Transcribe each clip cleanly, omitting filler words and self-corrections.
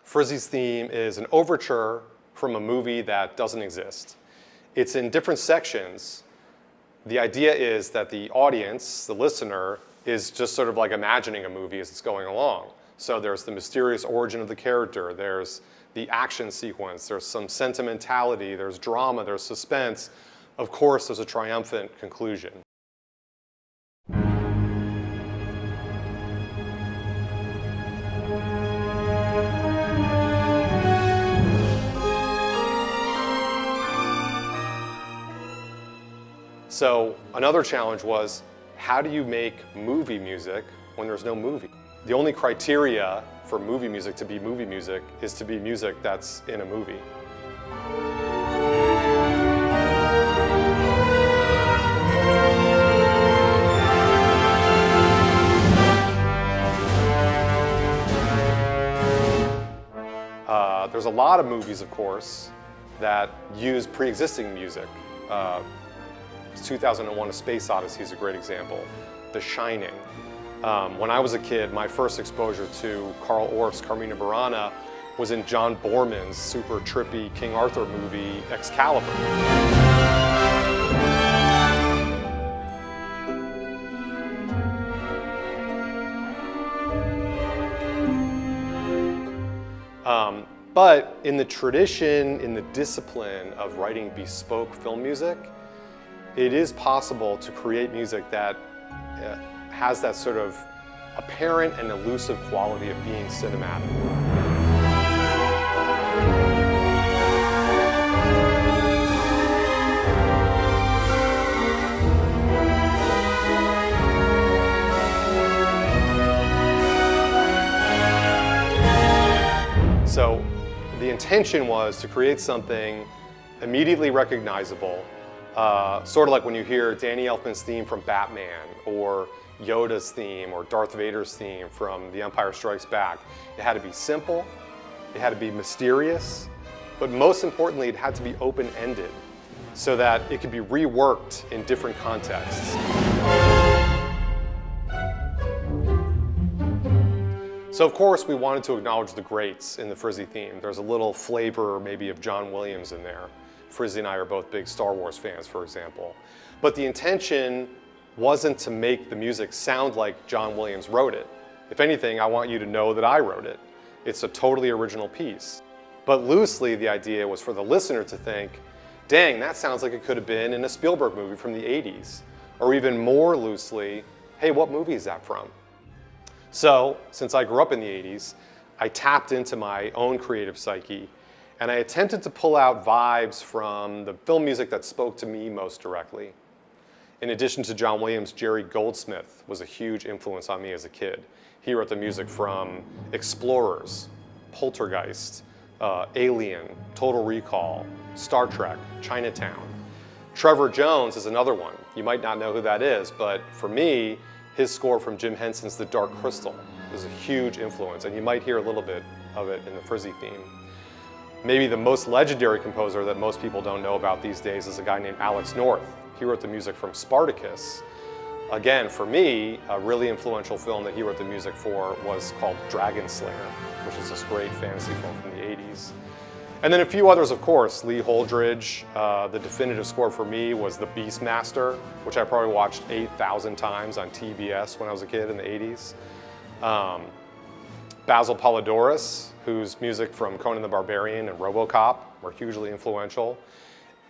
Fry's theme is an overture from a movie that doesn't exist. It's in different sections. The idea is that the audience, the listener, is just sort of like imagining a movie as it's going along. So there's the mysterious origin of the character, there's the action sequence, there's some sentimentality, there's drama, there's suspense. Of course, there's a triumphant conclusion. So another challenge was, how do you make movie music when there's no movie? The only criteria for movie music to be movie music is to be music that's in a movie. There's a lot of movies, of course, that use pre-existing music. 2001: A Space Odyssey is a great example. The Shining. When I was a kid, my first exposure to Carl Orff's Carmina Burana was in John Boorman's super trippy King Arthur movie, Excalibur. But in the tradition, in the discipline of writing bespoke film music, it is possible to create music that has that sort of apparent and elusive quality of being cinematic. So the intention was to create something immediately recognizable, sort of like when you hear Danny Elfman's theme from Batman, or Yoda's theme, or Darth Vader's theme from The Empire Strikes Back. It had to be simple, it had to be mysterious, but most importantly, it had to be open-ended so that it could be reworked in different contexts. So of course, we wanted to acknowledge the greats in the Frzy theme. There's a little flavor maybe of John Williams in there. Frzy and I are both big Star Wars fans, for example. But the intention wasn't to make the music sound like John Williams wrote it. If anything, I want you to know that I wrote it. It's a totally original piece. But loosely, the idea was for the listener to think, dang, that sounds like it could have been in a Spielberg movie from the 80s. Or even more loosely, hey, what movie is that from? So, since I grew up in the 80s, I tapped into my own creative psyche, and I attempted to pull out vibes from the film music that spoke to me most directly. In addition to John Williams, Jerry Goldsmith was a huge influence on me as a kid. He wrote the music from Explorers, Poltergeist, Alien, Total Recall, Star Trek, Chinatown. Trevor Jones is another one. You might not know who that is, but for me, his score from Jim Henson's The Dark Crystal was a huge influence, and you might hear a little bit of it in the Frzy theme. Maybe the most legendary composer that most people don't know about these days is a guy named Alex North. He wrote the music from Spartacus. Again, for me, a really influential film that he wrote the music for was called Dragon Slayer, which is this great fantasy film from the 80s. And then a few others, of course. Lee Holdridge. The definitive score for me was The Beastmaster, which I probably watched 8,000 times on TBS when I was a kid in the 80s. Basil Poledouris, whose music from Conan the Barbarian and RoboCop were hugely influential.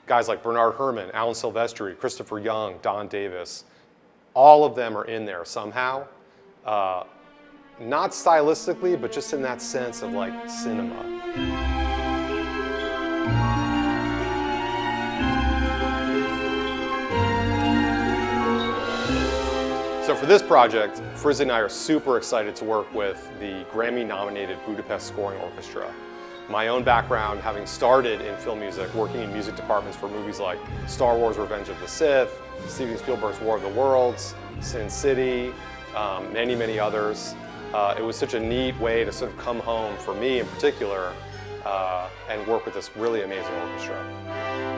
Guys like Bernard Herrmann, Alan Silvestri, Christopher Young, Don Davis. All of them are in there somehow. Not stylistically, but just in that sense of like cinema. So for this project, Frzy and I are super excited to work with the Grammy-nominated Budapest Scoring Orchestra. My own background, having started in film music, working in music departments for movies like Star Wars: Revenge of the Sith, Steven Spielberg's War of the Worlds, Sin City, many, many others. It was such a neat way to sort of come home, for me in particular, and work with this really amazing orchestra.